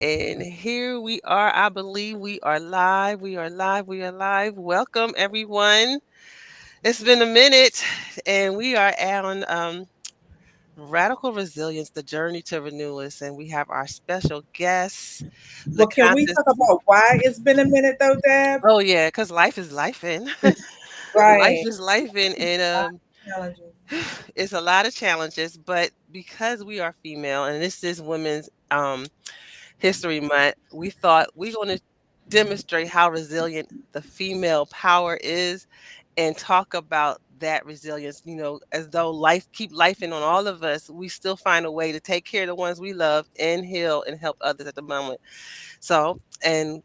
And here we are. I believe we are live. We are live. We are live. Welcome, everyone. It's been a minute, and we are on Radical Resilience, the Journey to Renewal. And we have our special guest, Well, can we LaCountess. talk about why it's been a minute though, Deb? Oh, yeah, because life is life in. Life Right. is life in. And Challenges. it's a lot of challenges, but because we are female and this is Women's History Month, we thought we're going to demonstrate how resilient the female power is and talk about that resilience, as though life keep life in on all of us, we still find a way to take care of the ones we love and heal and help others at the moment. So, and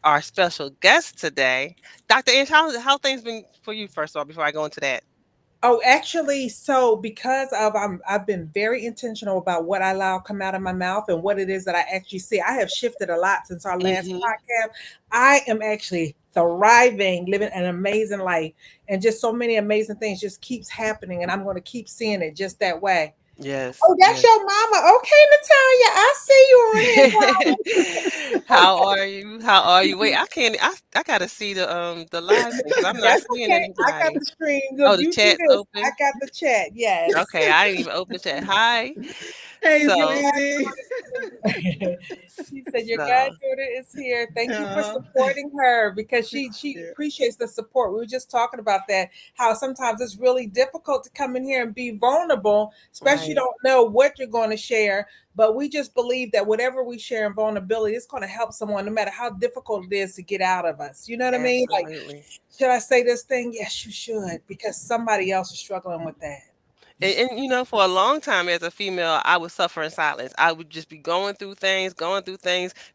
our special guest today, Dr. Ange, how things been for you first of all before I go into that? Oh, actually, so because of I've been very intentional about what I allow come out of my mouth and what it is that I actually see. I have shifted a lot since our last Hmm. podcast. I am actually thriving, living an amazing life, and just so many amazing things just keeps happening, and I'm going to keep seeing it just that way. Yes, Oh, that's yes. your mama. Okay, Natalia, I see you on here, girl. How are you? How are you? Wait, I can't. I gotta see the live thing because I'm not That's seeing okay. I got anybody. the screen. Oh, Look, the you do chat's this. I open. got the chat. Yes. Okay, I didn't even open the chat. Hi. Hey, So, sweetie. She said your so goddaughter is here. Thank you for Oh, supporting her because she yeah. appreciates the support. We were just talking about that, how sometimes it's really difficult to come in here and be vulnerable, especially you right. don't know what you're going to share. But we just believe that whatever we share in vulnerability, it's going to help someone, no matter how difficult it is to get out of us. You know what I mean? Like, Absolutely. should I say this thing? Yes, you should, because somebody else is struggling with that. And for a long time as a female, I would suffer in silence. I would just be going through things,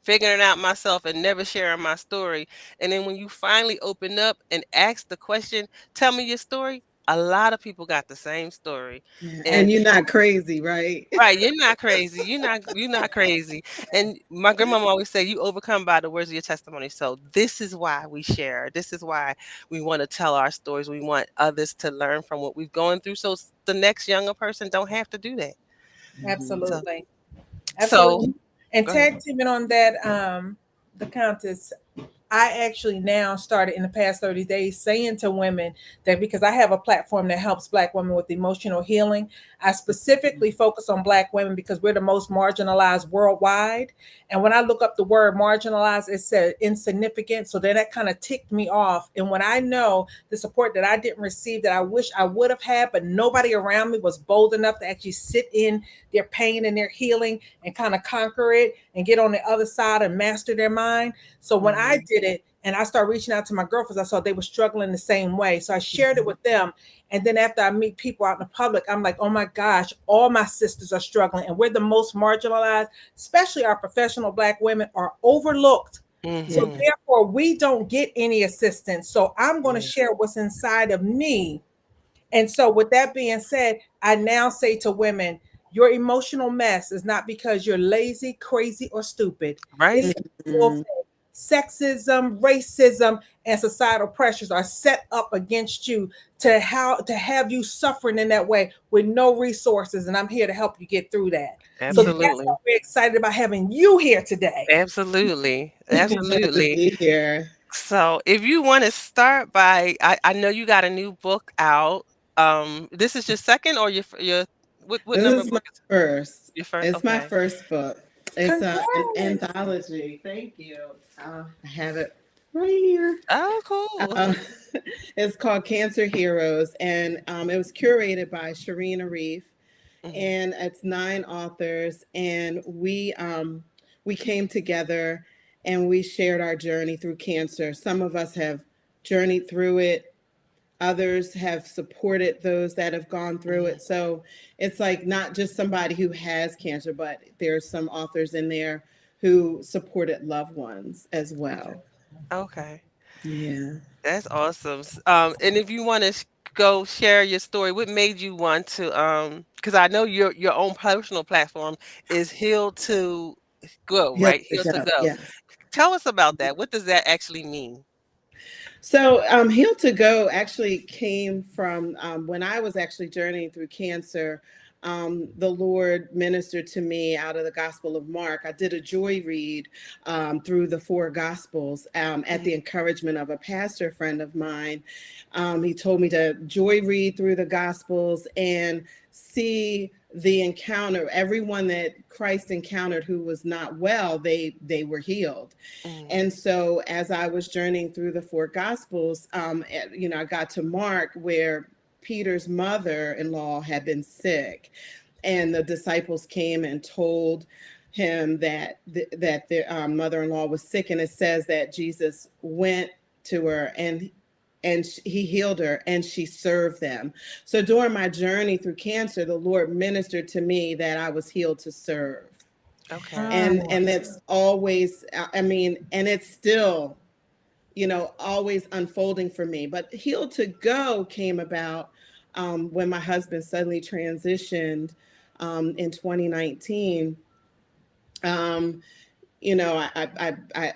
figuring it out myself, and never sharing my story. And then when you finally open up and ask the question, "Tell me your story," a lot of people got the same story. Yeah. And And you're not crazy, right? right, you're not crazy. You're not crazy. And my grandmama always say you overcome by the words of your testimony. So this is why we share. This is why we want to tell our stories. We want others to learn from what we've gone through so the next younger person don't have to do that. Mhm. So Absolutely. so Absolutely. And go ahead. tag teaming on that, the Countess, I actually now started in the past 30 days saying to women that because I have a platform that helps Black women with emotional healing, I specifically focus on Black women because we're the most marginalized worldwide. And when I look up the word marginalized, it said insignificant. So then that kind of ticked me off. And when I know the support that I didn't receive that I wish I would have had, but nobody around me was bold enough to actually sit in their pain and their healing and kind of conquer it and get on the other side and master their mind. So when I Mhm. did it and I started reaching out to my girlfriends, I saw they were struggling the same way. So I shared it Mhm. with them. And then after I meet people out in the public, I'm like, oh my gosh, all my sisters are struggling. And we're the most marginalized, especially our professional Black women are overlooked. So Mhm. therefore, we don't get any assistance. So I'm going to Yeah. share what's inside of me. And so, with that being said, I now say to women, your emotional mess is not because you're lazy, crazy, or stupid. Right? It's a real Mhm. thing. Sexism, racism, and societal pressures are set up against you to have you suffering in that way with no resources. And I'm here to help you get through that. So Yeah. that's why Absolutely. we're excited about having you here today. Absolutely. Glad to Absolutely. be here. So if you want to start by I know you got a new book out. This is your second or your what This number is my book is first. your first? It's my Okay. first book. It's an Congrats. anthology. Thank you. I have it right here. Oh, cool. Uh, it's called Cancer Heroes, and it was curated by Shireen Arif, Mhm. and it's 9 authors, and we came together and we shared our journey through cancer. Some of us have journeyed through it, others have supported those that have gone through Mhm. it. So it's like not just somebody who has cancer, but there's some authors in there who supported loved ones as Okay. well. Okay. Yeah. That's awesome. And if you want to go share your story, what made you want to because I know your own personal platform is Heal to Go, He'll right? Heal pick to up. Go. Yes. Tell us about that. What does that actually mean? So, Heal to Go actually came from when I was actually journeying through cancer. the Lord ministered to me out of the Gospel of Mark. I did a joy read through the four Gospels at the encouragement of a pastor friend of mine. He told me to joy read through the Gospels and see the encounter. Everyone that Christ encountered who was not well, they were healed. And so as I was journeying through the four Gospels, I got to Mark where Peter's mother-in-law had been sick, and the disciples came and told him that their mother-in-law was sick, and it says that Jesus went to her and he healed her and she served them. So during my journey through cancer, the Lord ministered to me that I was healed to serve. Okay. And that's always, I mean, and it's still, always unfolding for me. But Heal to Go came about when my husband suddenly transitioned in 2019. I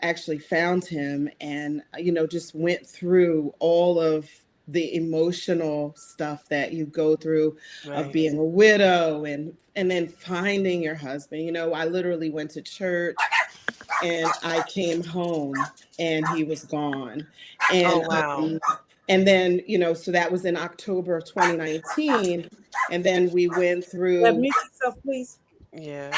actually found him and, just went through all of the emotional stuff that you go through of Right. being a widow and then finding your husband. I literally went to church and I came home and he was gone. Oh, And wow. and then, so that was in October of 2019. And then Mute yourself, please. Yeah.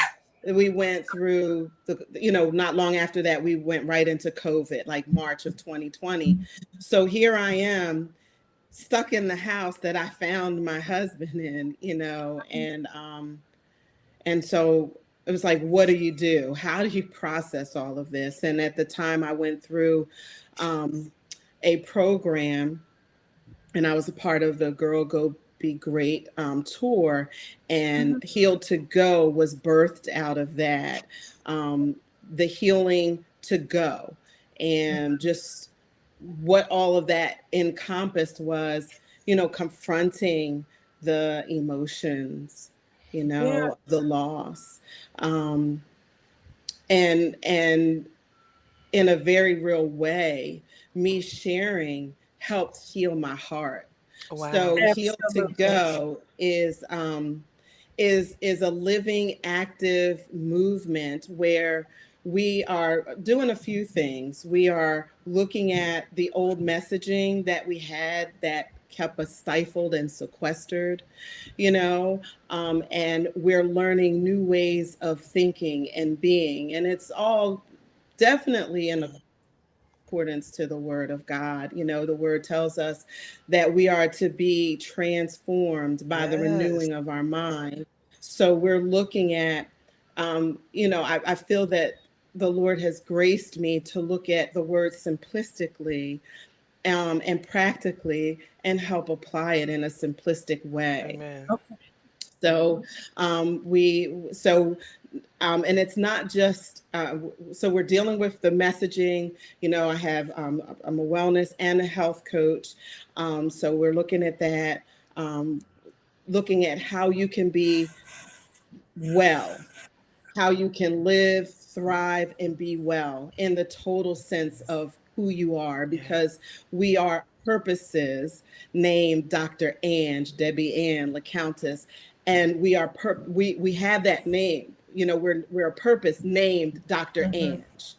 we went through not long after that, we went right into COVID, like March of 2020. So here I am stuck in the house that I found my husband in, and so it was like, what do you do? How do you process all of this? And at the time I went through a program, and I was a part of the Girl Go Be Great tour, and Heal to Go was birthed out of that. The healing to go, and just what all of that encompassed was, confronting the emotions, Yeah. the loss, and in a very real way, me sharing helped heal my heart. Wow. So Heal to Absolutely. Go is a living, active movement where we are doing a few things. We are looking at the old messaging that we had that kept us stifled and sequestered, and we're learning new ways of thinking and being. And it's all definitely in accordance to the word of God. The word tells us that we are to be transformed by the Yes. renewing of our mind. So we're looking at, I feel that the Lord has graced me to look at the word simplistically and practically and help apply it in a simplistic way. Amen. Okay. So and it's not just so we're dealing with the messaging. I have I'm a wellness and a health coach, so we're looking at that, looking at how you can be well, how you can live, thrive, and be well in the total sense of who you are, Yeah. because we are purposes named Dr. Ange, Debbie Ann, LaCountess, and we are we have that name. We're a purpose named Dr. Ange.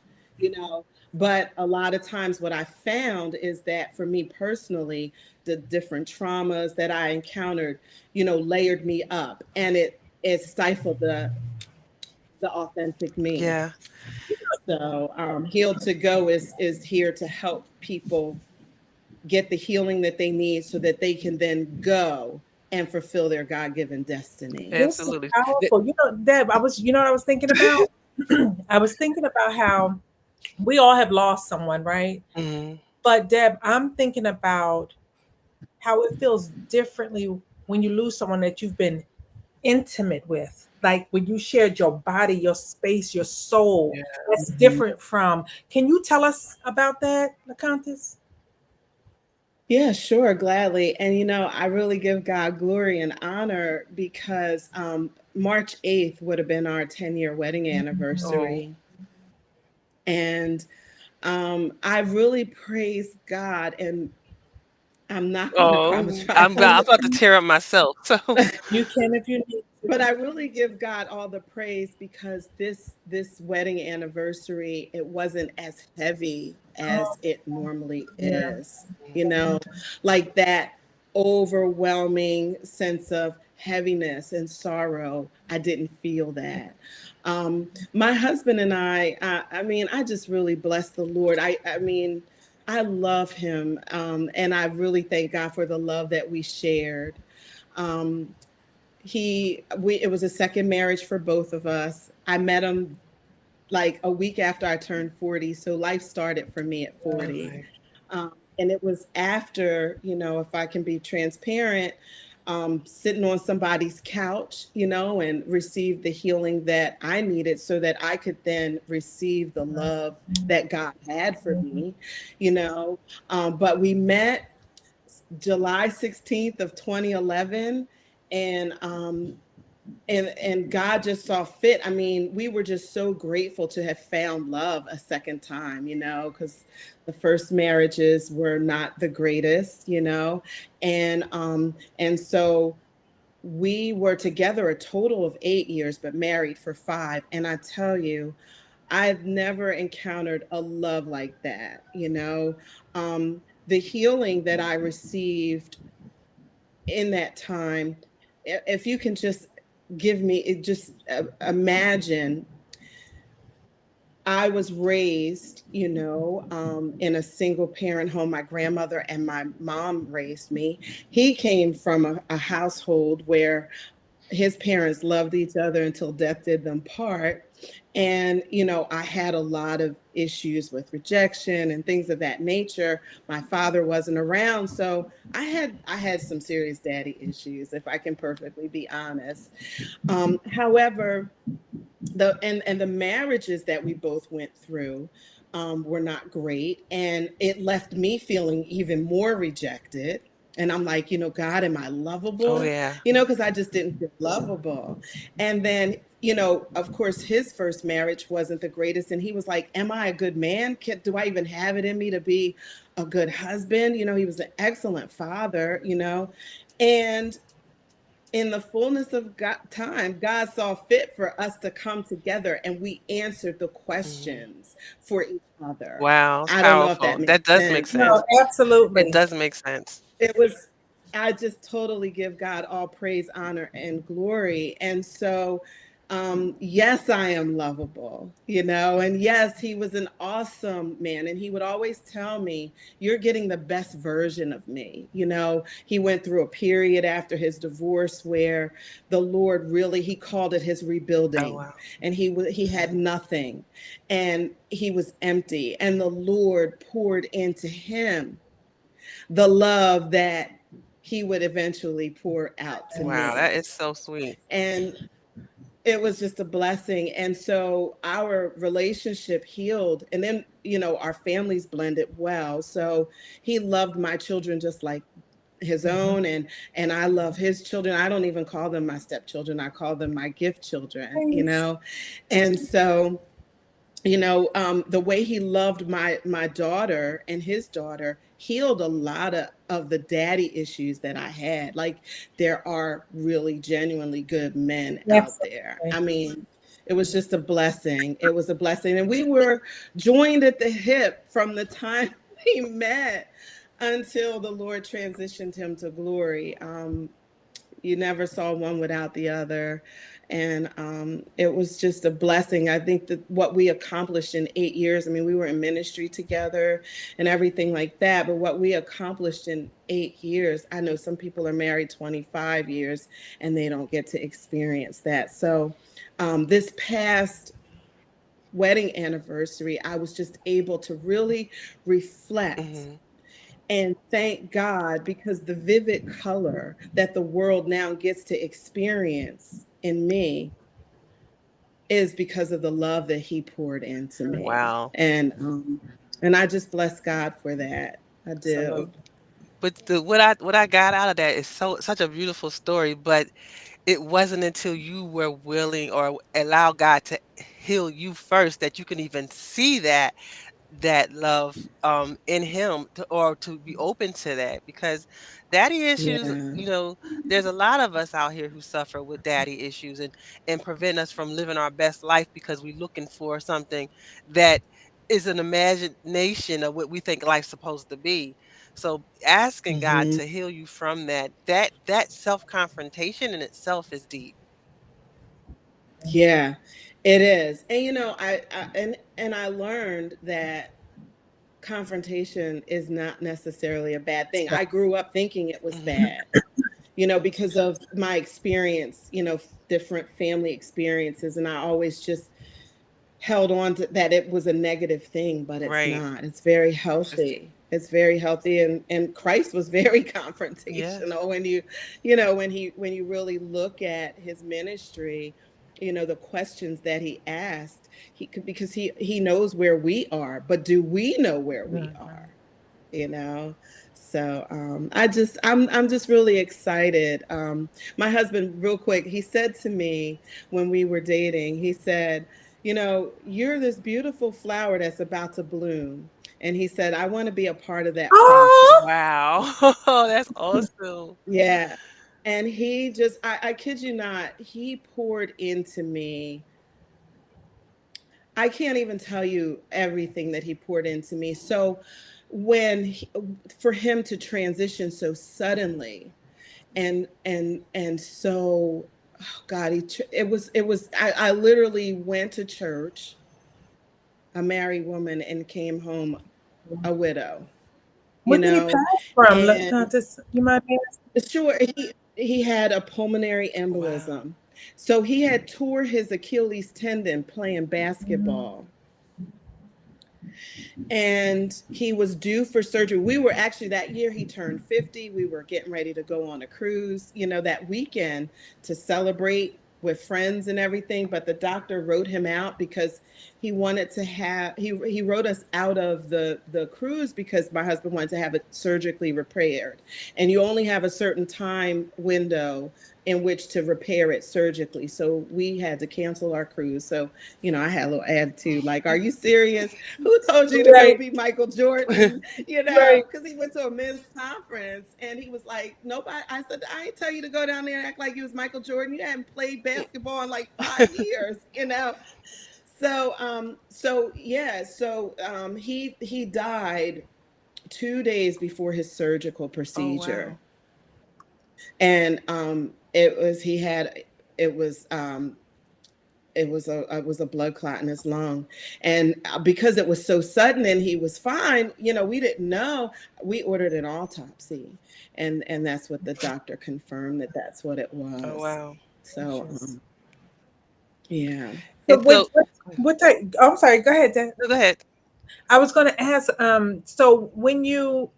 But a lot of times what I found is that for me personally, the different traumas that I encountered, layered me up, and it stifled the authentic me. Yeah. So Heal to Go is here to help people get the healing that they need so that they can then go and fulfill their God-given destiny. This is Absolutely. powerful. Deb, what I was thinking about? I was thinking about how we all have lost someone, right? Mhm. But Deb, I'm thinking about how it feels differently when you lose someone that you've been intimate with. Like when you shared your body, your space, your soul. Yeah. That's different from. Can you tell us about that, LaCountess? Yeah, sure, gladly. And I really give God glory and honor because March 8th would have been our 10-year wedding Oh. anniversary. And I really praise God, and I'm not going to cry. I'm Oh, gonna try. I'm about to tear up myself. So You can if you need but I really give God all the praise because this wedding anniversary, it wasn't as heavy Oh, as it normally yeah. is. You know, like that overwhelming sense of heaviness and sorrow. I didn't feel that. My husband and I mean, I just really bless the Lord. I mean, I love him, and I really thank God for the love that we shared. Um, it was a second marriage for both of us. I met him like a week after I turned 40, so life started for me at 40. Okay. And it was after, if I can be transparent, sitting on somebody's couch, and receive the healing that I needed so that I could then receive the love that God had for me, you know. But we met July 16th of 2011, and God just saw fit. I mean, we were just so grateful to have found love a second time, because the first marriages were not the greatest, and so we were together a total of 8 years, but married for 5. And I tell you, I've never encountered a love like that, the healing that I received in that time. If you can just give me it, just imagine. I was raised, in a single parent home. My grandmother and my mom raised me. He came from a household where his parents loved each other until death did them part. And, I had a lot of issues with rejection and things of that nature. My father wasn't around. So I had some serious daddy issues, if I can perfectly be honest. However, the marriages that we both went through were not great, and it left me feeling even more rejected. And I'm like, God, am I Oh lovable? yeah. Because I just didn't feel lovable. And then, of course, his first marriage wasn't the greatest, and he was like, am I a good man? Do I even have it in me to be a good husband? He was an excellent father, and in the fullness of time, God saw fit for us to come together, and we answered the Mhm. questions for each other. Wow, it's I don't know if that powerful. makes That does make sense. No, sense. It absolutely. does make sense. It was, I just totally give God all praise, honor, and glory. And so, yes, I am lovable, and yes, he was an awesome man. And he would always tell me, you're getting the best version of me. He went through a period after his divorce where the Lord really, he called it his Oh rebuilding. wow. And he had nothing, and he was empty. And the Lord poured into him the love that he would eventually pour out to Wow, that me. is so sweet. And it was just a blessing. And so our relationship healed. And then, our families blended well. So he loved my children just like his own, and I love his children. I don't even call them my stepchildren. I call them my gift children, Praise. And so the way he loved my daughter and his daughter healed a lot of the daddy issues that I had. Like, there are really genuinely good men out there. Absolutely. I mean, it was just a blessing. It was a blessing. And we were joined at the hip from the time we met until the Lord transitioned him to glory. You never saw one without the other. And it was just a blessing. I think that what we accomplished in 8 years, I mean, we were in ministry together and everything like that, but what we accomplished in 8 years, I know some people are married 25 years and they don't get to experience that. So this past wedding anniversary, I was just able to really reflect Mhm. and thank God, because the vivid color that the world now gets to experience in me is because of the love that he poured into me. Wow. And I just bless God for that. I do. Absolutely. But what I got out of that is such a beautiful story, but it wasn't until you were willing or allow God to heal you first that you can even see that that love in him or to be open to that, because daddy issues, Yeah. there's a lot of us out here who suffer with daddy issues and prevent us from living our best life because we're looking for something that is an imagination of what we think life's supposed to be. So asking God Hmm. to heal you from that self confrontation in itself is deep. Yeah, it is. And and I learned that confrontation is not necessarily a bad thing. I grew up thinking it was Hmm. bad, because of my experience, different family experiences. And I always just held on to that it was a negative thing, but it's Right. not. It's very It's- healthy. It's very healthy. And Christ was very yes. confrontational when when you really look at his ministry, the questions that he asked, he could, because he knows where we are, but do we know where we are? you know so I'm just really excited. My husband, real quick, he said to me when we were dating, he said, you're this beautiful flower that's about to bloom, and he said, I want to be a part of that process. Oh, Wow. That's awesome. Yeah. And he just, I kid you not, he poured into me. I can't even tell you everything that he poured into me. So for him to transition so suddenly, and so, oh God, it was I literally went to church, a married woman, and came home a widow, you what did he know, pass from, and LaCountess? You might ask. sure, he had a pulmonary Wow. embolism. So he had tore his Achilles tendon playing basketball, and he was due for surgery. We were actually, that year he turned 50. We were getting ready to go on a cruise, that weekend, to celebrate with friends and everything. But the doctor wrote him out because he wanted to have, he wrote us out of the cruise because my husband wanted to have it surgically repaired. And you only have a certain time window in which to repair it surgically. So we had to cancel our cruise. So, I had a little attitude like, are you serious? Who told you to go Right, be Michael Jordan? right. Because he went to a men's conference and he was like, nobody. I said, I ain't tell you to go down there and act like you was Michael Jordan. You hadn't played basketball in like 5 years. So yeah, he died 2 days before his surgical Oh, procedure. wow. And it was it was a blood clot in his lung. And because it was so sudden and he was fine, we didn't know. We ordered an autopsy, and that's what the doctor confirmed, that's what it Oh, was. wow. So Just, yeah. so And so what type? Oh, I'm sorry. Go ahead, Dan. no, go ahead. I was going to ask. So when you,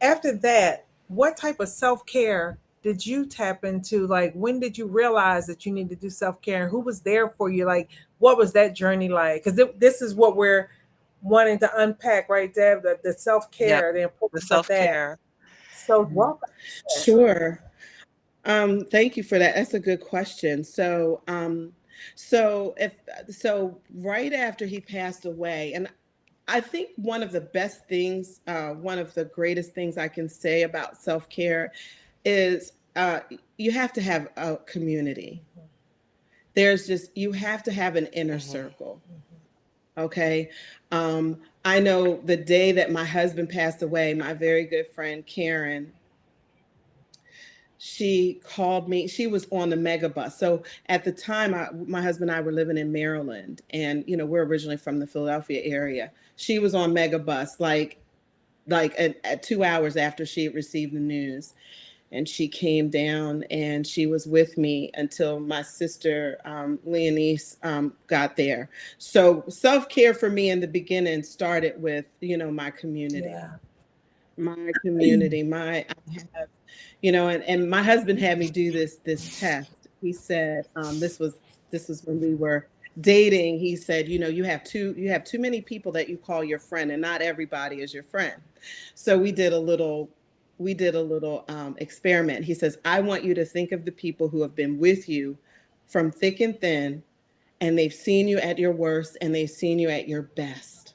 after that, what type of self care did you tap into? Like, when did you realize that you need to do self care? Who was there for you? Like, what was that journey like? Because this is what we're wanting to unpack, right, Deb? The self Yep. care, the The importance of that. self-care. So, Mhm. welcome. Sure. Thank you for that. That's a good question. So right after he passed away, and I think one of the greatest things I can say about self care is, you have to have a community. You have to have an inner Hmm. circle. Okay. I know the day that my husband passed away, my very good friend Karen, she called me. She was on the mega bus. So at the time, my husband and I were living in Maryland, and we're originally from the Philadelphia area. She was on mega bus, like at 2 hours after she had received the news, and she came down and she was with me until my sister, Leonise, got there. So self care for me in the beginning started with my community. Yeah. My community, I have, and my husband had me do this test. He said, this was when we were dating. He said, you have too many people that you call your friend, and not everybody is your friend. So we did a little experiment. He says, I want you to think of the people who have been with you from thick and thin, and they've seen you at your worst and they've seen you at your best.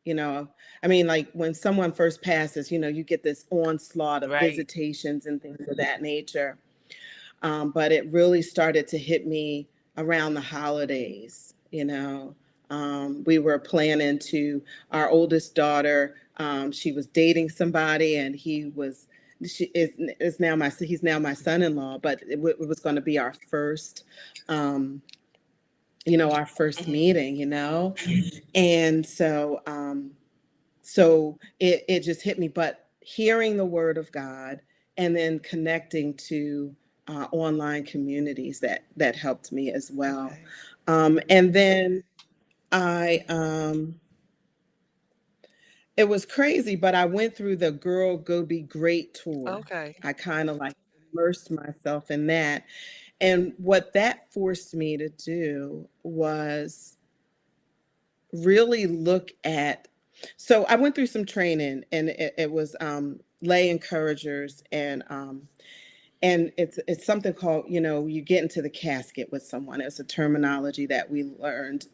you know. I mean, like when someone first passes, you get this onslaught of Right. visitations and things of that nature. But it really started to hit me around the holidays. We were planning to, our oldest daughter, she was dating somebody, and is now he's now my son-in-law, but it was going to be um, our first Mhm. meeting, and so it just hit me. But hearing the word of God and then connecting to online communities, that helped me as well. Okay. And then I it was crazy, but I went through the Girl Go Be Great tour. Okay. I kind of like immersed myself in that. And what that forced me to do was really look at, so I went through some training, and it was lay encouragers, and it's something called, you get into the casket with someone. It's a terminology that we learned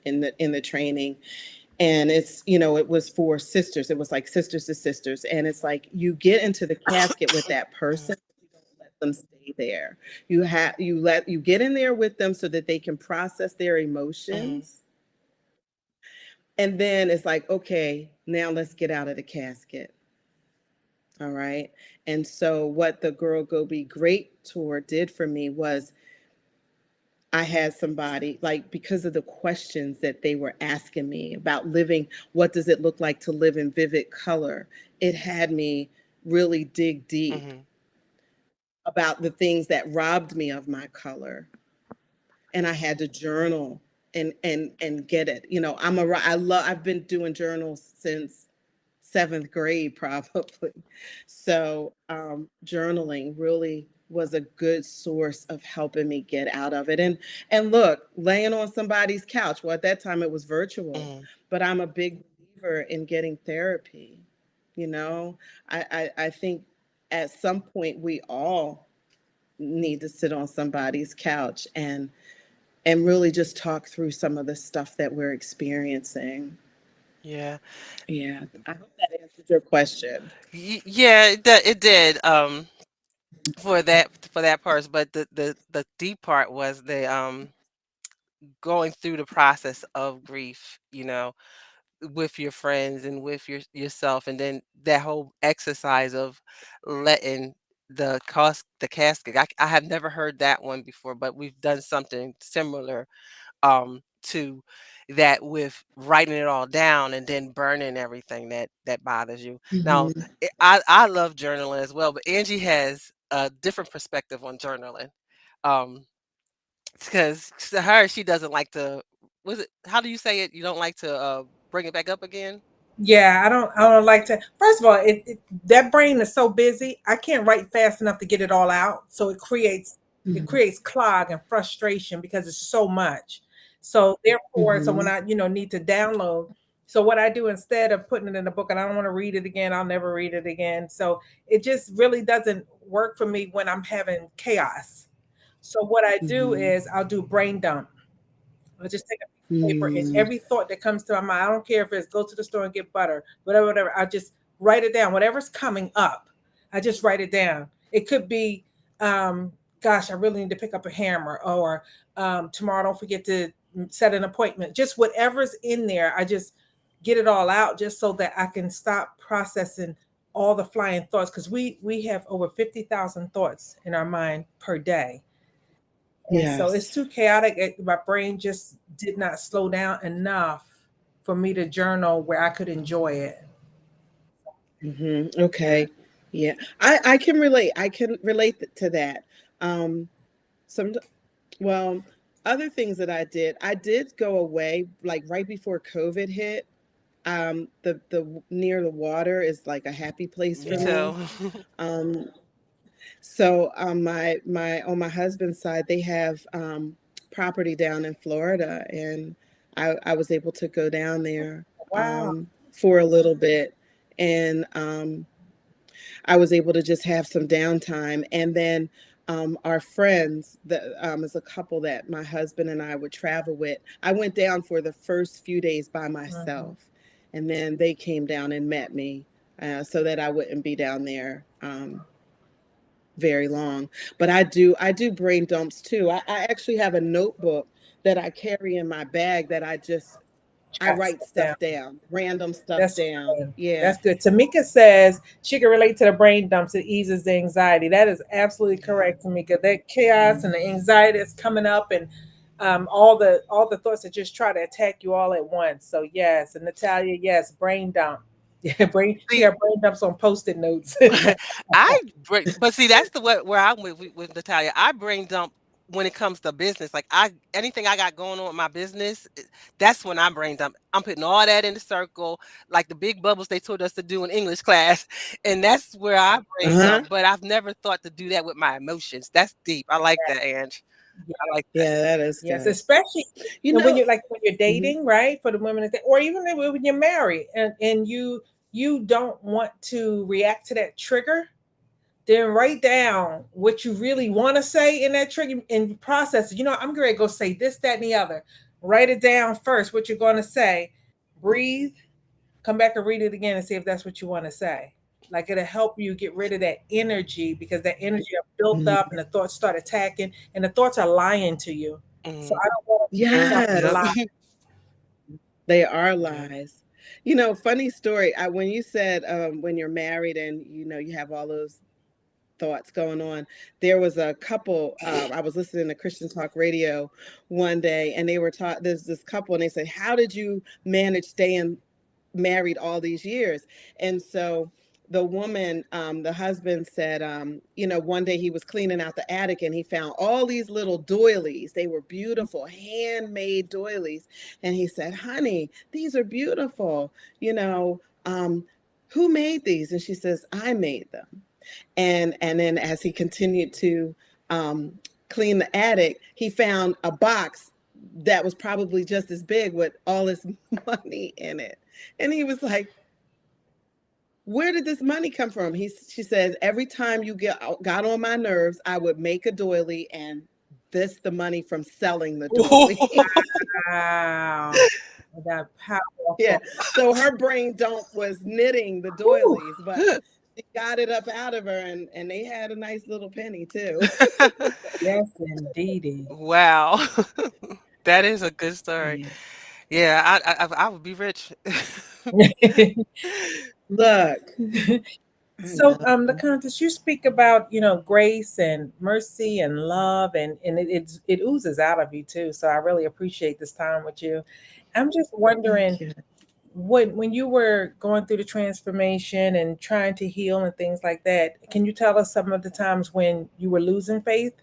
in the training. And it was for sisters. It was like sisters to sisters, and it's like you get into the casket with that Mhm. person. You don't let them stay there. You get in there with them so that they can process their Mhm. emotions. And then it's like, okay, now let's get out of the casket. All right. And so, what the Girl Go Be Great tour did for me was, I had somebody, like, because of the questions that they were asking me about living, what does it look like to live in vivid color? It had me really dig deep Mhm. about the things that robbed me of my color. And I had to journal and get it. I've been doing journals since seventh grade, probably. So journaling really was a good source of helping me get out of it. And look, laying on somebody's couch. Well, at that time it was virtual, Mhm. but I'm a big believer in getting therapy. You know, I think at some point we all need to sit on somebody's couch and really just talk through some of the stuff that we're experiencing. Yeah. Yeah, I hope that answered your question. Yeah, it did. For that part, but the deep part was the going through the process of grief, with your friends and with yourself, and then that whole exercise of letting the casket. I have never heard that one before, but we've done something similar to that, with writing it all down and then burning everything that bothers you. Now, Mhm. I love journaling as well, but Angie has a different perspective on journaling. Um, because to her, she doesn't like to. Was it? How do you say it? You don't like to bring it back up again? Yeah, I don't like to. First of all, that brain is so busy. I can't write fast enough to get it all out. So Mhm. it creates clog and frustration because it's so much. So therefore, so when Mhm. I need to download, so what I do instead of putting it in a book, and I don't want to read it again, I'll never read it again. So it just really doesn't work for me when I'm having chaos. So what I do Mhm. is I'll do brain dump. I'll just take a piece of paper, and Mhm. every thought that comes to my mind, I don't care if it's go to the store and get butter, whatever, whatever. I just write it down. Whatever's coming up, I just write it down. It could be, gosh, I really need to pick up a hammer, or tomorrow, don't forget to set an appointment. Just whatever's in there, I just get it all out, just so that I can stop processing all the flying thoughts, because we have over 50,000 thoughts in our mind per day. And so it's Yes. too chaotic. My brain just did not slow down enough for me to journal where I could enjoy it. Mhm. Yeah. Okay. Yeah. I can relate. I can relate to that. Some well, other things that I did go away like right before COVID hit. The near the water is like a happy place Me for me. too. Um, so on my husband's side, they have property down in Florida, and I was able to go down there Wow. for a little bit, and I was able to just have some downtime. And then our friends, that is a couple that my husband and I would travel with. I went down for the first few days by Mhm. myself, and then they came down and met me, so that I wouldn't be down there very long. But I do brain dumps too. I actually have a notebook that I carry in my bag that I Jot write stuff down. stuff down, random stuff That's down. good. Yeah. That's good. Tamika says she can relate to the brain dumps. It eases the anxiety. That is absolutely Yeah. correct, Tamika. That chaos and the anxiety that's coming up, and all the thoughts that just try to attack you all at once. So yes, and Natalia, yes, brain dump. Yeah, brain. She See, got brain dumps on post-it notes. but see, that's the what where I'm with Natalia. I brain dump when it comes to business. Like anything I got going on with my business, that's when I brain dump. I'm putting all that in the circle, like the big bubbles they told us to do in English class, and that's where I brain Uh-huh. dump. But I've never thought to do that with my emotions. That's deep. I like that, Ange. I like that. Yeah, that is Yes, good. especially You and when know, you're like when you're mhm. dating, right? For the women that, or even when you're married, and you don't want to react to that trigger, then write down what you really want to say in that trigger and process it. I'm going to go say this, that, and the other. Write it down first, what you're going to say. Breathe, come back and read it again and see if that's what you want to say. Like it'll help you get rid of that energy because that energy are built Mhm. up and the thoughts start attacking and the thoughts are lying to you. So Mhm. I don't want to feed Mhm. yourself a Yep. Yes, lie. they are Yeah. lies. Funny story. When you said, when you're married and you have all those thoughts going on. There was a couple. I was listening to Christian Talk Radio one day, and they were taught. There's this couple, and they said, "How did you manage staying married all these years?" And so the woman, the husband said, one day he was cleaning out the attic and he found all these little doilies. They were beautiful, handmade doilies. And he said, "Honey, these are beautiful. You know, who made these?" And she says, "I made them." And then as he continued to um, clean the attic, he found a box that was probably just as big with all this money in it. And he was like, "Where did this money come from?" She said, "Every time you got on my nerves, I would make a doily, and this the money from selling the doily." Wow. That Yeah. powerful. So her brain dump was knitting the Whew. doilies, but she got it up out of her, and they had a nice little penny too. Yes, indeedy. Wow. That is a good story. Yeah. Yeah, I would be rich. Look, I So, know. LaCountess, you speak about grace and mercy and love, and it oozes out of you too. So I really appreciate this time with you. I'm just wondering, Thank you. when you were going through the transformation and trying to heal and things like that, can you tell us some of the times when you were losing faith?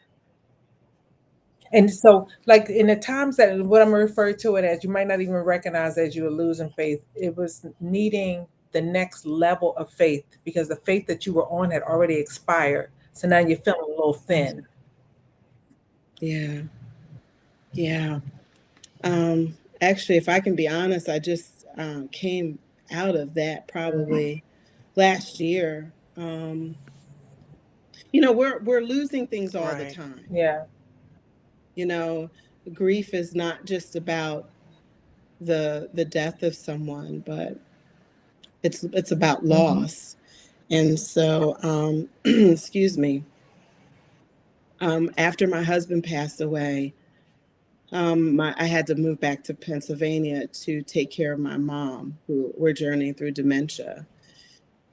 And so, like in the times that what I'm referring to it as, you might not even recognize as you were losing faith. It was needing the next level of faith because the faith that you were on had already expired. So now you're feeling a little thin. Yeah. Yeah. Actually, if I can be honest, I just came out of that probably last year. We're losing things all the Right. time. Yeah. You know, grief is not just about the death of someone, but it's about Hmm. loss. And so, excuse me. After my husband passed away, I had to move back to Pennsylvania to take care of my mom, who we're journeying through dementia,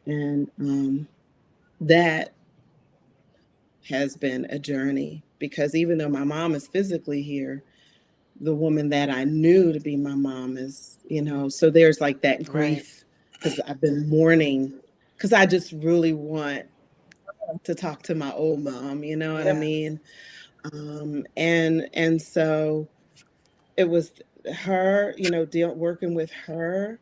and that has been a journey because even though my mom is physically here, the woman that I knew to be my mom is, so there's like that Right. grief because I've been mourning because I just really want to talk to my old mom, you know what I Yeah. mean? And so it was her, working with her.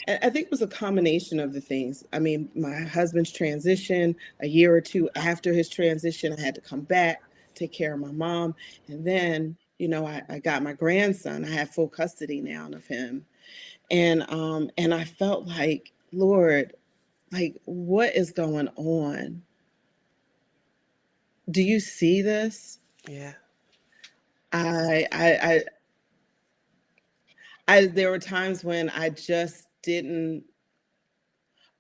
And I think it was a combination of the things. I mean, my husband's transition, a year or two after his transition, I had to come back, take care of my mom. And then, I got my grandson. I have full custody now of him. And I felt like, Lord, like, what is going on? Do you see this? Yeah. I there were times when I just didn't,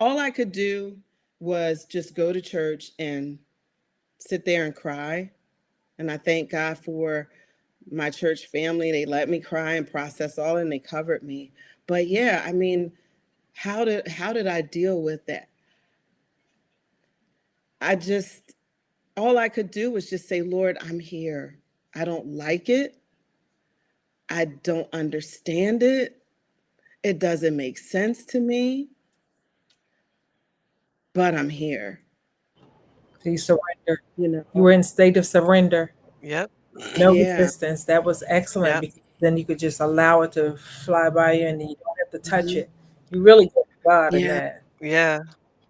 all I could do was just go to church and sit there and cry. And I thank God for my church family. They let me cry and process all, and they covered me. But yeah, I mean, how did I deal with that? I just, all I could do was just say, Lord, I'm here. I don't like it. I don't understand it. It doesn't make sense to me, but I'm here. So you surrender. You You know? were in state of surrender, Yep. no Yeah. resistance. That was excellent Yep. because then you could just allow it to fly by you and you don't have to touch Hmm. it. You really get God in Yeah, that. Yeah.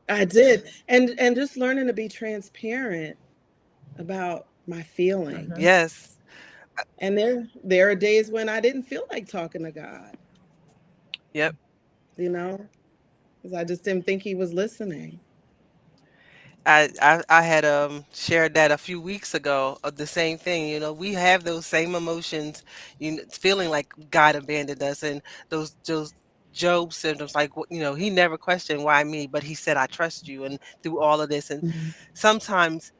I did. And just learning to be transparent about my Hmm. feelings. Yes. And there are days when I didn't feel like talking to God, Yep. you know, because I just didn't think he was listening. I had shared that a few weeks ago of the same thing. We have those same emotions, feeling like God abandoned us, and those Job symptoms, like he never questioned why me, but he said I trust you, and through all of this, and Mhm. sometimes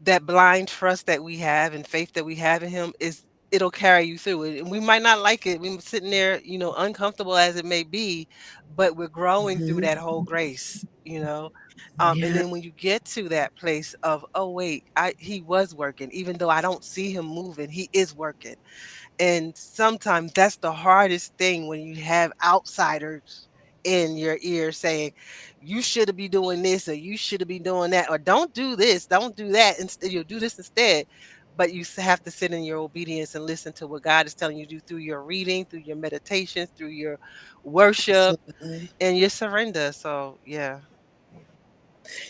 that blind trust that we have and faith that we have in him is it'll carry you through it. And we might not like it. We're sitting there, uncomfortable as it may be, but we're growing through Mhm. that whole grace. And Yeah. then when you get to that place of, oh wait, he was working, even though I don't see him moving, he is working. And sometimes that's the hardest thing when you have outsiders in your ear saying, you should be doing this, or you should be doing that, or don't do this, don't do that. Instead, you'll do this instead. But you have to sit in your obedience and listen to what God is telling you to do through your reading, through your meditations, through your worship, Absolutely. and your surrender. So, yeah.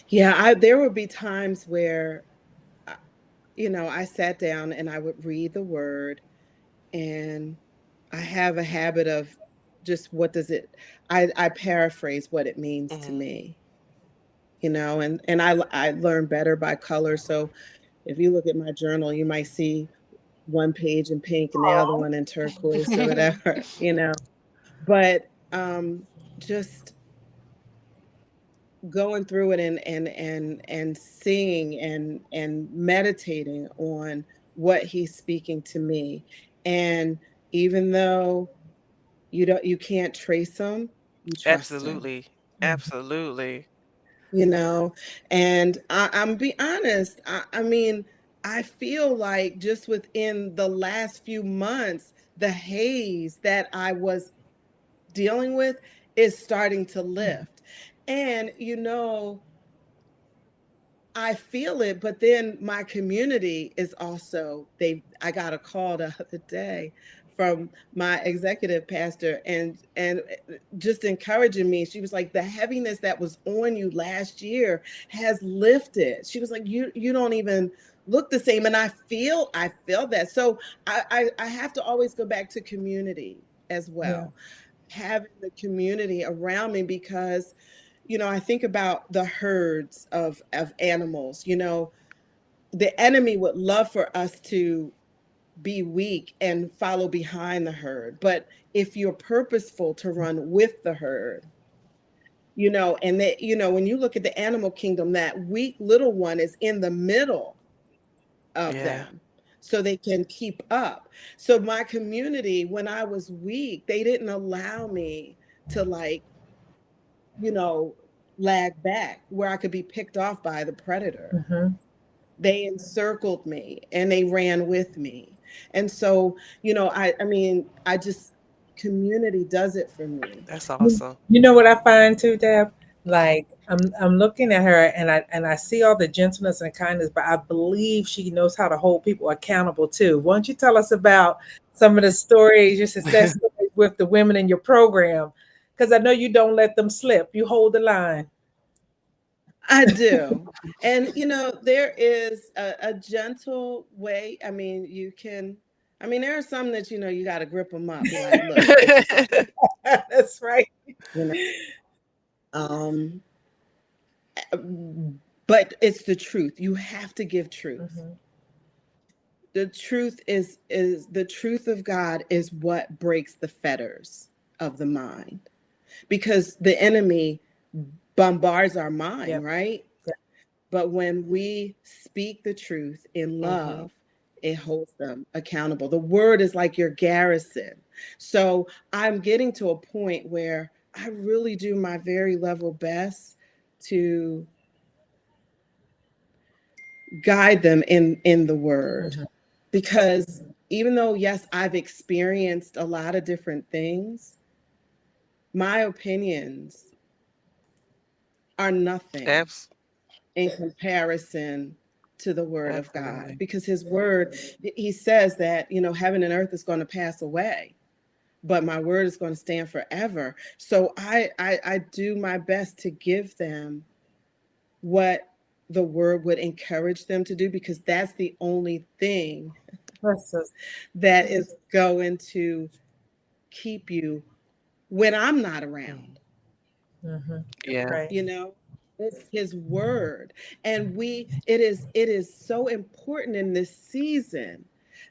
Yeah, there would be times where, uh, I sat down and I would read the word, and I have a habit of just what does it, I paraphrase what it means to Hmm. me, and I learn better by color. So if you look at my journal, you might see one page in pink and the other one in turquoise or whatever, But just going through it and seeing and meditating on what he's speaking to me. And even though you can't trace him, you trust him. Absolutely. Hmm. Absolutely. you know and I'm be honest, I mean, I feel like just within the last few months, the haze that I was dealing with is starting to lift. And I feel it, but then my community is also, I got a call the other day from my executive pastor, and just encouraging me. She was like, the heaviness that was on you last year has lifted. She was like, you don't even look the same. And I feel that. So I have to always go back to community as Yeah. well, having the community around me, because I think about the herds of animals. The enemy would love for us to be weak and follow behind the herd. But if you're purposeful to run with the herd, and that, when you look at the animal kingdom, that weak little one is in the middle of Yeah. them so they can keep up. So my community, when I was weak, they didn't allow me to, like, you know, lag back where I could be picked off by the predator. Hmm. They encircled me and they ran with me. And so, I mean, I just, community does it for me. That's You awesome. you know what I find too, Deb? Like I'm looking at her and I see all the gentleness and kindness, but I believe she knows how to hold people accountable too. Why don't you tell us about some of the stories, your success stories with the women in your program? Because I know you don't let them slip. You hold the line. I do. And, there is a gentle way. I mean, there are some that, you got to grip them up, be like, look, get yourself, That's right. you know. Um, but it's the truth. You have to give truth. Hmm. The truth is the truth of God is what breaks the fetters of the mind. because the enemy bombards our Yep. mind, right? Yep. But when we speak the truth in Mm-hmm. love, it holds them accountable. The word is like your garrison. So I'm getting to a point where I really do my very level best to guide them in the word, Mhm. because even though, yes, I've experienced a lot of different things, my opinions are nothing Abs- in comparison to the word of God, Absolutely. because his word, he says that, heaven and earth is going to pass away, but my word is going to stand forever. So I do my best to give them what the word would encourage them to do, because that's the only thing That's just, that is going to keep you when I'm not Mm. around. mhm. Yeah. Right. you know it's his word. And it is so important in this season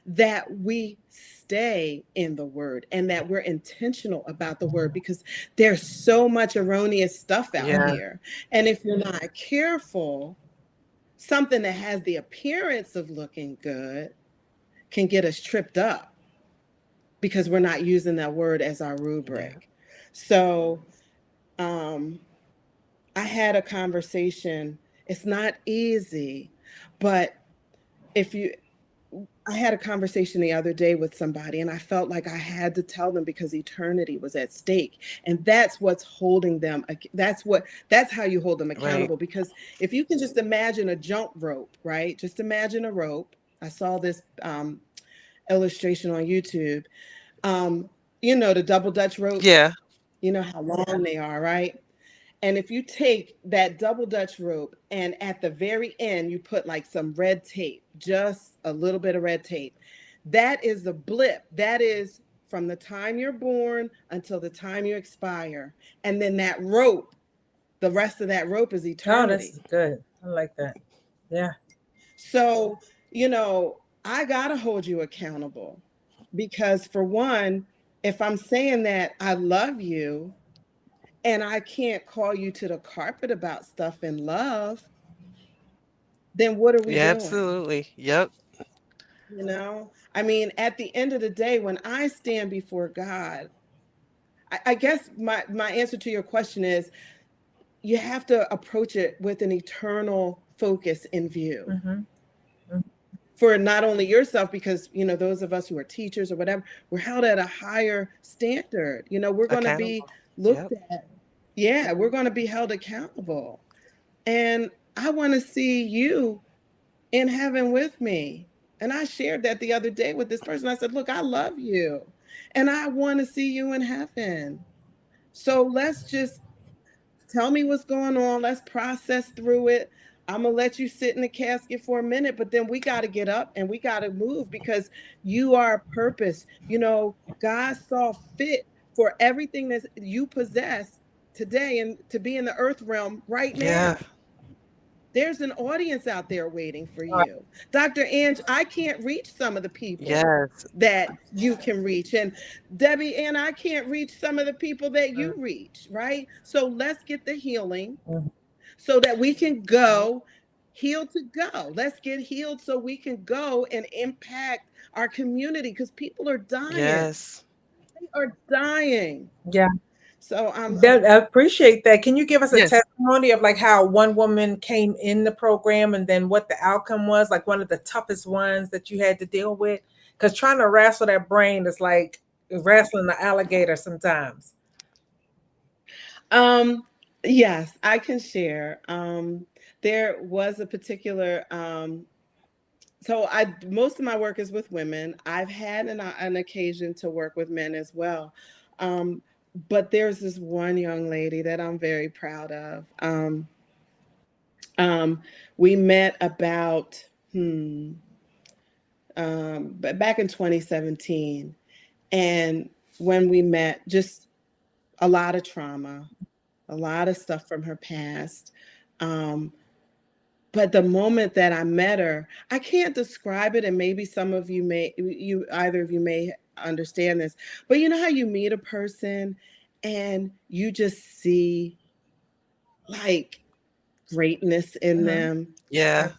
that we stay in the word and that we're intentional about the word, because there's so much erroneous stuff out Yeah. Mhm. here. And if you're not careful, something that has the appearance of looking good can get us tripped up because we're not using that word as our Yeah. rubric. So um I had a conversation. It's not easy, but if you, I had a conversation the other day with somebody, and I felt like I had to tell them because eternity was at stake. And that's what's holding them. That's how you hold them Right. accountable. Because if you can just imagine a jump rope, right? Just imagine a rope. I saw this illustration on YouTube. Um, the double Dutch ropes, Yeah. you know how long they are, right? And if you take that double Dutch rope and at the very end, you put like some red tape, just a little bit of red tape, that is the blip. That is from the time you're born until the time you expire. And then that rope, the rest of that rope is Oh, that's eternity. good. I like that. Yeah. So, I got to hold you accountable, because, for one, if I'm saying that I love you, and I can't call you to the carpet about stuff in love, then what are we Yeah. doing? Absolutely. Yep. I mean, at the end of the day, when I stand before God, I guess my answer to your question is, you have to approach it with an eternal focus in view, Mhm. Mhm. for not only yourself, because, those of us who are teachers or whatever, we're held at a higher standard. We're going to be Accountable. looked Yep. at. Yeah, we're going to be held accountable. And I want to see you in heaven with me. And I shared that the other day with this person. I said, look, I love you and I want to see you in heaven. So let's just tell me what's going on. Let's process through it. I'm going to let you sit in the casket for a minute, but then we got to get up and we got to move, because you are a purpose. God saw fit for everything that you possess today and to be in the earth realm right Yeah. now. There's an audience out there waiting for All right. you. Dr. Ange, I can't reach some of the people Yes. that you can reach. And Debbie, and I can't reach some of the people that you Mhm. reach, right? So let's get the healing Mhm. so that we can go healed to go. Let's get healed so we can go and impact our community, because people are dying. Yes. They are dying. Yeah. So I appreciate that. Can you give us a Yes. testimony of like how one woman came in the program and then what the outcome was, like one of the toughest ones that you had to deal with? Because trying to wrestle that brain is like wrestling the alligator sometimes. Um, yes, I can share. There was a particular, so I most of my work is with women. I've had an occasion to work with men as well. Um, but there's this one young lady that I'm very proud of. Um, we met about, but back in 2017. And when we met, just a lot of trauma, a lot of stuff from her past. Um, but the moment that I met her, I can't describe it, and maybe some of you may, either of you may understand this, but you know how you meet a person and you just see like greatness in Mhm. them. Yeah,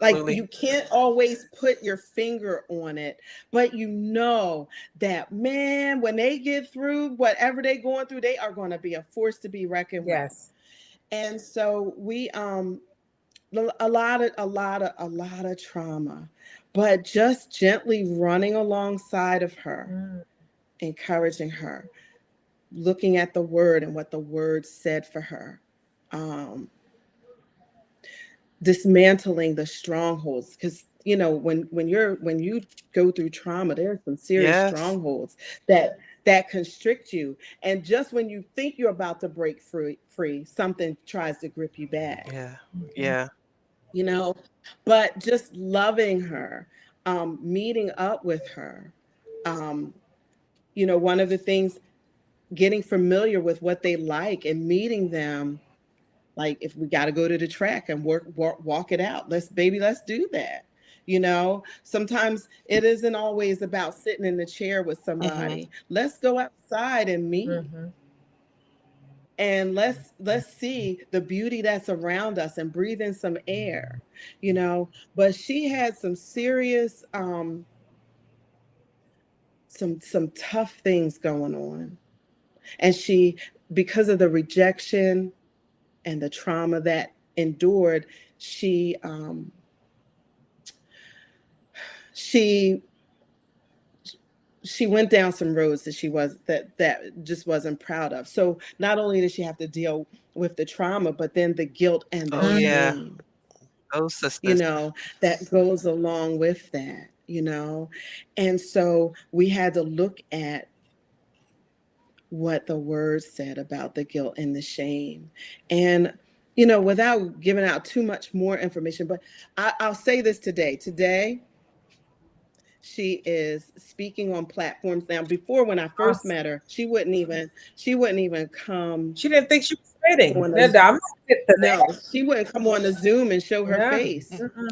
Like absolutely. you can't always put your finger on it, but you know that, man, when they get through whatever they're going through, they are going to be a force to be reckoned with. Yes. And so we a lot of trauma, but just gently running alongside of her, Mm. encouraging her, looking at the word and what the word said for her. Um, Dismantling the strongholds, because when you go through trauma, there are some serious Yes. strongholds that constrict you, and just when you think you're about to break free, something tries to grip you back, Yeah. Mhm. Yeah. you know but just loving her, meeting up with her, um one of the things, getting familiar with what they like and meeting them. Like, if we got to go to the track and walk it out, let's do that. Sometimes it isn't always about sitting in the chair with Mhm. somebody. Let's go outside and meet, Mhm. and let's see the beauty that's around us and breathe in some air. But she had some serious, some tough things going on, and she, because of the rejection and the trauma that endured, she she she went down some roads that that just wasn't proud of. So not only did she have to deal with the trauma, but then the guilt and the Oh, Mhm. yeah. shame, Those you sisters. know, that goes along with that. And so we had to look at what the word said about the guilt and the shame. And, without giving out too much more information, but I'll say this today. Today, she is speaking on platforms now. Before, when I first Awesome. met her, she wouldn't even come She didn't think she was fitting. on a No, I'm not fit for no, that. she wouldn't come on the Zoom and show her Yeah. face. Mm-mm.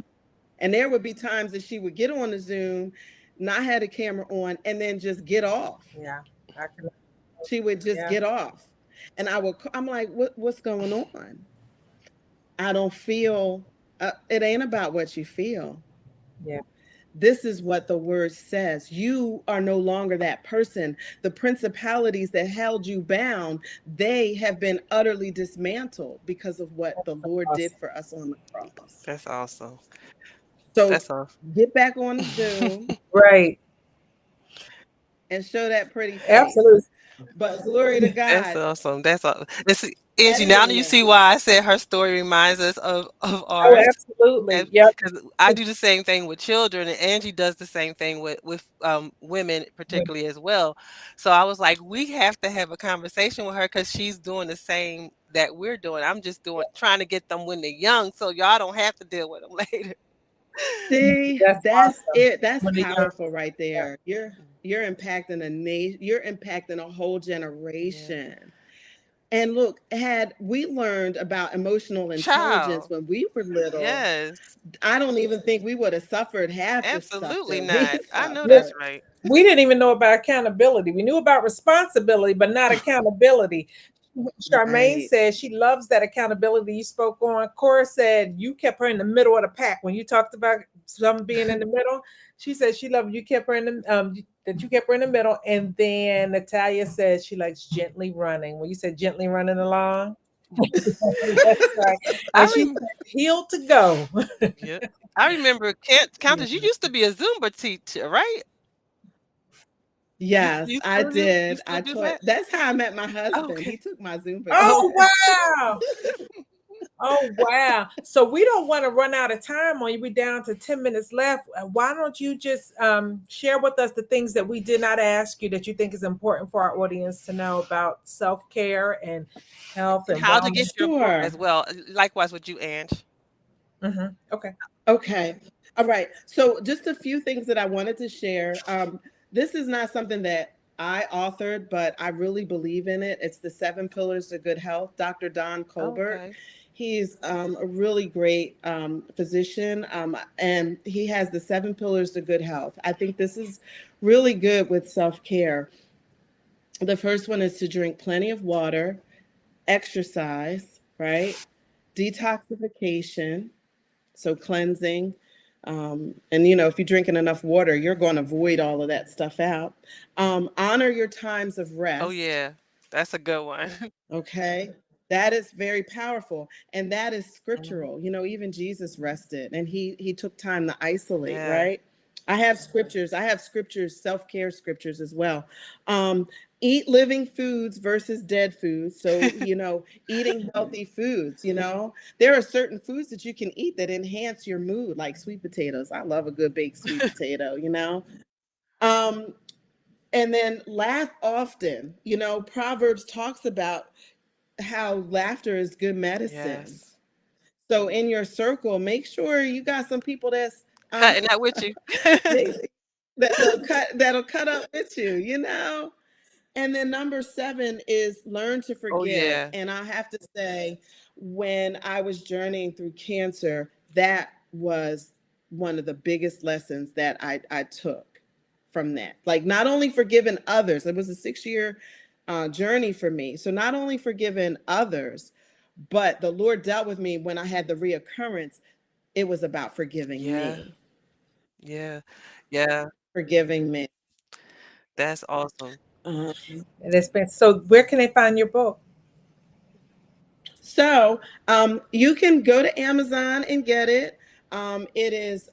And there would be times that she would get on the Zoom, not have the camera on, and then just get off. Yeah. I can. She would just Yeah. get off. And I'm like, what's going on? I don't feel, it ain't about what you feel. Yeah. This is what the word says. You are no longer that person. The principalities that held you bound, they have been utterly dismantled because of what the Lord did Awesome. for us on the cross. That's awesome. So That's awesome. get back on the Zoom Right. and show that pretty face. Absolutely. But glory to That's God, awesome. That's all. Angie, now editing you see that. why I said her story reminds us of Oh, ours. absolutely. Yep. Because I do the same thing with children, and Angie does the same thing with women, particularly as well. So I was like, we have to have a conversation with her because she's doing the same that we're doing. I'm just trying to get them when they're young, so y'all don't have to deal with them later. See, That's that's awesome. it. That's When the young, powerful right yeah. there. You're impacting a nation. You're impacting a whole Yeah. generation. And look, had we learned about emotional intelligence Child. when we were little, Yes. I don't even think we would have suffered half the stuff Absolutely that we not. I know Yeah. that's suffered. right. We didn't even know about accountability. We knew about responsibility, but not accountability. Charmaine Right. said she loves that accountability you spoke on. Cora said you kept her in the middle of the pack when you talked about some being in the middle. She said she loved you kept her in the that you kept her in the middle. And then Natalia said she likes gently running. When you said gently running along, that's right. I And she rem said healed to go. Yep. I remember Yeah. Countess, you used to be a Zumba teacher, right? Yes, You I still do? You did. still I do taught. that? That's how I met my Oh, husband. okay. He took my Zumba Oh class. Okay. wow. Oh wow. So we don't want to run out of time on you. We're down to 10 minutes left. Why don't you just share with us the things that we did not ask you that you think is important for our audience to know about self-care and health And and how to get wellness? your book Sure. as well. Likewise with you, Ange. Okay. Okay. All right. So, just a few things that I wanted to share. This is not something that I authored, but I really believe in it. It's the Seven Pillars of Good Health, Dr. Don Colbert. Okay. He's a really great physician, and he has the Seven Pillars of Good Health. I think this is really good with self care. The first one is to drink plenty of water, exercise, right? Detoxification, so cleansing. And if you're drinking enough water, you're going to void all of that stuff out. Honor your times of Oh rest. yeah, that's a good one. Okay. That is very powerful. And that is Mhm. scriptural. Even Jesus rested and he took time to isolate, Yeah. right? I have scriptures, self-care scriptures as well. Um, Eat living foods versus dead foods. So, eating healthy foods, there are certain foods that you can eat that enhance your mood, like sweet potatoes. I love a good baked sweet potato. Um, and then laugh often. Proverbs talks about how laughter is good medicine. Yes. So in your circle, make sure you got some people that's Cutting that with you. they, that'll cut up with you. And then number 7 is learn to Oh forgive. yeah. And I have to say, when I was journeying through cancer, that was one of the biggest lessons that I took from that. Like, not only forgiving others, it was a 6-year journey for me. So not only forgiving others, but the Lord dealt with me when I had the reoccurrence. It was about forgiving Yeah. me, Yeah. Yeah. forgiving me. That's awesome. Uh, And it's been so. Where can they find your book? So you can go to Amazon and get it. It is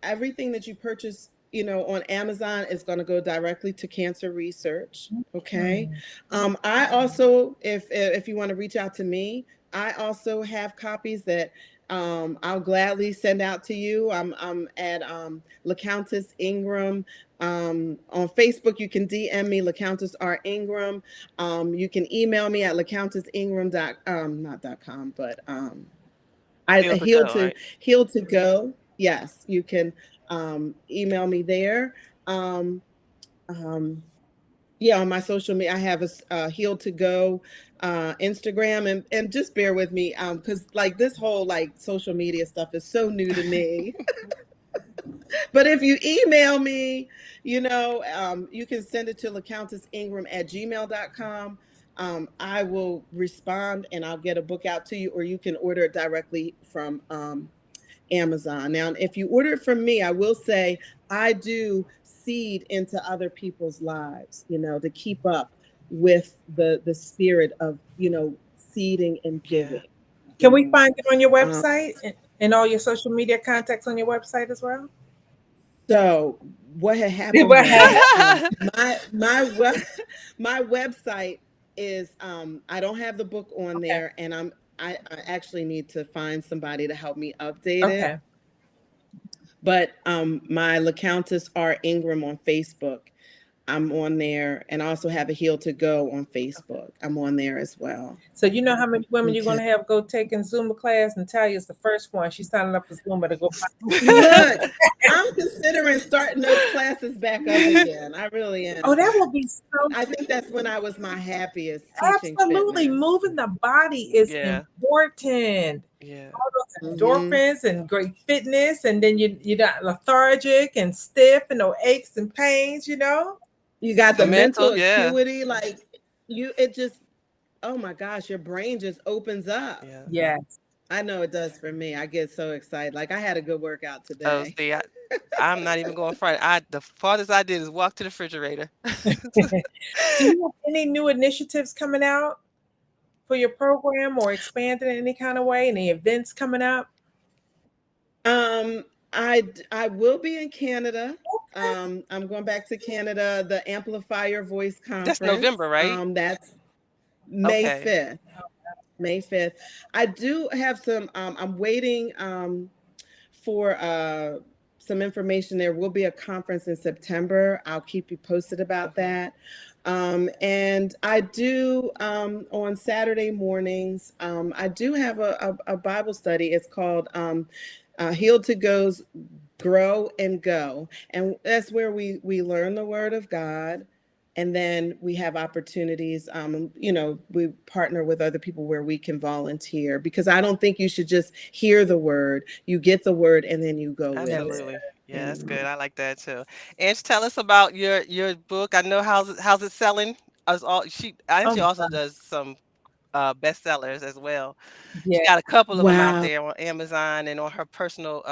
everything that you purchase, on Amazon is going to go directly to cancer research. Okay. Mhm. I also, if you want to reach out to me, I also have copies that I'll gladly send out to you. I'm at LaCountess Ingram. On Facebook, you can DM me, LaCountess R. Ingram. You can email me at LaCountessIngram not .com, but I Feel to go, right? heal to go. Yes, you can email me there. Um, um, yeah, on my social media, I have a heal to go Instagram, and just bear with me because like this whole like social media stuff is so new to me. But if you email me, you can send it to LaCountessIngram@gmail.com. I will respond and I'll get a book out to you, or you can order it directly from Amazon. Now, if you order it from me, I will say I do seed into other people's lives, to keep up with the spirit of, seeding and Yeah. giving. Can we find it on your Um, website and all your social media contacts on your website as well? So what had happened What was happened? my website is I don't have the book on Okay. there, and I actually need to find somebody to help me update it. Okay. But my LaCountess R. Ingram on Facebook, I'm on there, and I also have a Heal to Go on Facebook. I'm on there as well. So you know how many women you're Okay. going to have go taking Zumba class? Natalia's the first one. She's signing up for Zumba to go find. Look, I'm considering starting those classes back up again. I really Oh, am. that will be so I think that's when I was my happiest, teaching absolutely fitness. moving the body is Yeah. important. Yeah. All those Hmm. endorphins and great fitness, and then you're not lethargic and stiff and no aches and pains. You got The the mental mental, yeah. acuity, like it just, oh my gosh, your brain just opens up. Yeah. Yes. I know it does for me. I get so excited. Like I had a good workout Oh, today. see, I'm not even going front. The farthest I did is walk to the refrigerator. Do you have any new initiatives coming out for your program or expanding in any kind of way? Any events coming up? Um, I will be in Canada. I'm going back to Canada, the Amplify Your Voice That's November, conference. right? That's May Okay. 5th. May 5th. I do have some I'm waiting for some information. There will be a conference in September. I'll keep you posted about Okay. that. And I do on Saturday mornings. I do have a Bible study. It's called Heal to Go's Grow and Go, and that's where we learn the Word of God, and then we have opportunities. We partner with other people where we can volunteer, because I don't think you should just hear the word. You get the word and then you go with Yes. it. Absolutely. Yeah, that's Amen. good. I like that too. And tell us about your book. I know how's it selling. us all. Angie Oh, also does some bestsellers as well. She yeah. got a couple of them out Wow. there on Amazon and on her personal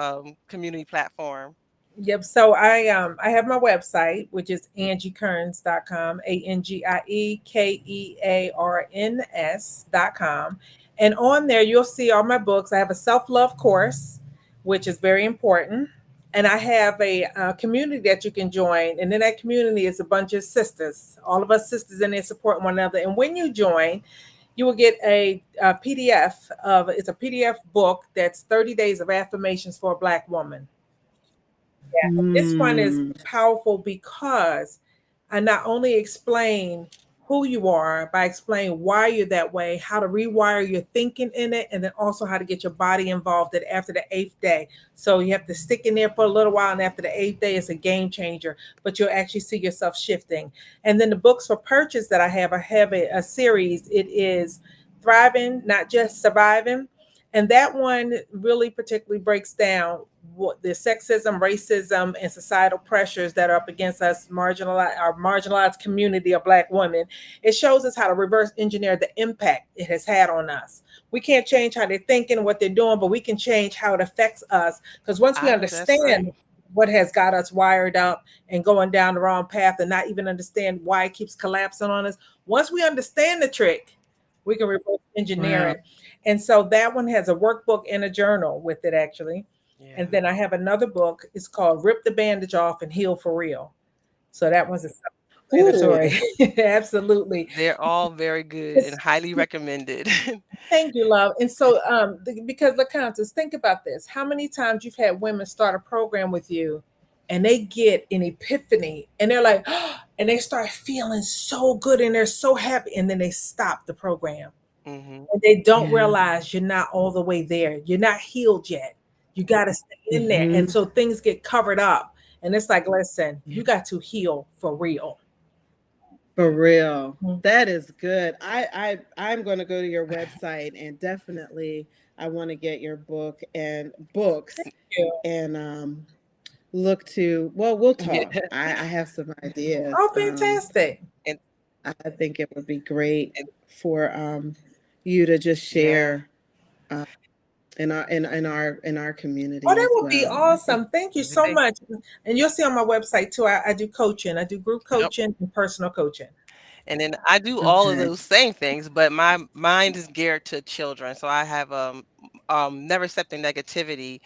community platform. Yep. So I have my website, which is angiekearns.com, AngieKearns.com. And on there you'll see all my books. I have a self-love course, which is very important. And I have a community that you can join. And in that community is a bunch of sisters, all of us sisters in there supporting one another. And when you join, you will get a PDF of it's a PDF book that's 30 days of affirmations for a Black woman. This one is Mm. powerful because I not only explain who you are, but I explain why you're that way, how to rewire your thinking in it, and then also how to get your body involved at after the eighth day. So you have to stick in there for a little while, and after the eighth day, it's a game changer. But you'll actually see yourself shifting. And then the books for purchase that I have a series. It is Thriving, Not Just Surviving. And that one really particularly breaks down what the sexism, racism, and societal pressures that are up against us, our marginalized community of Black women. It shows us how to reverse engineer the impact it has had on us. We can't change how they're thinking and what they're doing, but we can change how it affects us. Because once we I know that's right. understand what has got us wired up and going down the wrong path and not even understand why it keeps collapsing on us, once we understand the trick, we can reverse engineer Wow. it. And so that one has a workbook and a journal with it, actually. And Yeah. then I have another book. It's called Rip the Bandage Off and Heal for Real. So that one's a Ooh. self-explanatory. Absolutely. They're all very good and It's, highly recommended. thank you, love. And so, because LaCountess, think about this. How many times you've had women start a program with you and they get an epiphany and they're like, and they start feeling so good and they're so happy. And then they stop the program. Hmm. And they don't Yeah. realize you're not all the way there. You're not healed yet. You got to stay in there. And Hmm. so things get covered up. And it's like, listen, Yeah. you got to heal for real. For real. Mhm. That is good. I'm going to go to your website and definitely I want to get your book and books Yeah. and look to. Well, we'll Yeah. talk. I have some ideas. Oh, fantastic. And, I think it would be great and for you to just yeah. share uh, in our Oh, community that as would be well. I think awesome. Thank you so They, much. And you'll see on my website too, I do coaching. I do group yep. coaching and personal coaching. And then I do all of okay. those same things, but my mind is geared to children. So I have never accepting negativity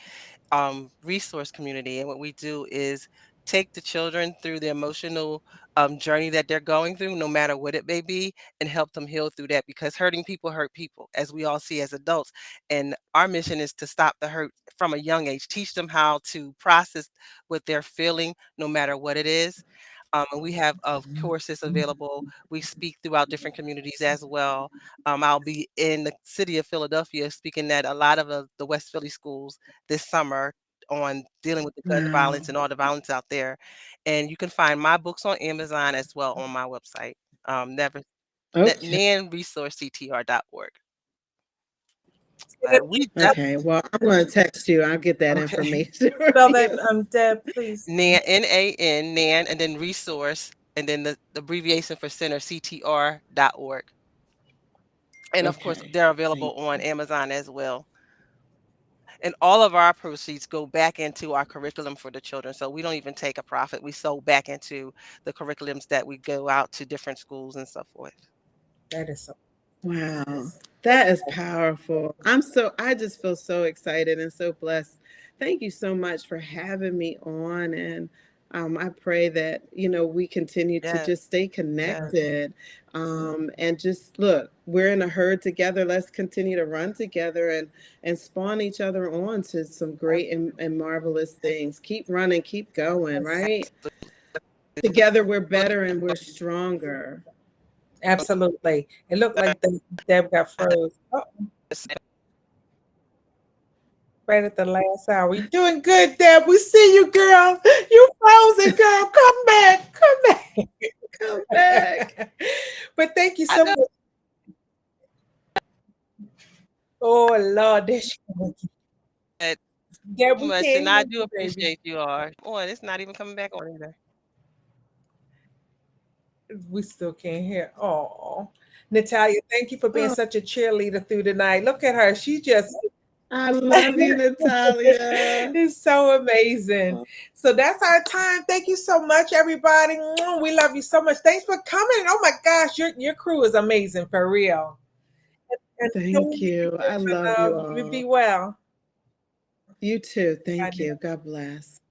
resource community. And what we do is take the children through the emotional journey that they're going through, no matter what it may be, and help them heal through that because hurting people hurt people, as we all see as adults. And our mission is to stop the hurt from a young age, teach them how to process what they're feeling, no matter what it is. And we have courses available. We speak throughout different communities as well. I'll be in the city of Philadelphia speaking at a lot of the West Philly schools this summer on dealing with the gun Wow. violence and all the violence out there. And you can find my books on Amazon as well on my website. Never Okay. nanresourcectr.org. Say that We again, Okay. Well, I'm going to text you. I'll get that okay. information from spell that, you. Deb, please. Nan, Nan, and then resource, and then the abbreviation for center, ctr.org. And of course, Okay. they're Thank available on you. Amazon as well. And all of our proceeds go back into our curriculum for the children. So we don't even take a profit. We sow back into the curriculums that we go out to different schools and so forth. That is so. Wow. That is powerful. I just feel so excited and so blessed. Thank you so much for having me on. And I pray that, we continue to Yes, just stay yes. connected and just look, we're in a herd together. Let's continue to run together and spawn each other on to some great and marvelous things. Keep running, keep going, Yes, right? Together we're better and we're stronger. absolutely. It looked like Deb got froze. Oh, right at the last hour. You're doing good, Deb. We see you, girl. You frozen, girl. Come back. Come Come back. back. But thank you I so know much. Oh, Lord. There she goes. that Deb, so we much, can't and I hear do you, baby. appreciate you all. Oh, it's not even coming back on either. We still can't hear. Oh, Natalia, thank you for being Oh, such a cheerleader through the night. Look at her. She just I love you, Natalia. it's so amazing. So that's our time. Thank you so much, everybody. We love you so much. Thanks for coming. Oh my gosh, your crew is amazing for real. And until we Thank meet you. I again, my love you love, you be all. well. You too. Bye Thank now. you. God bless.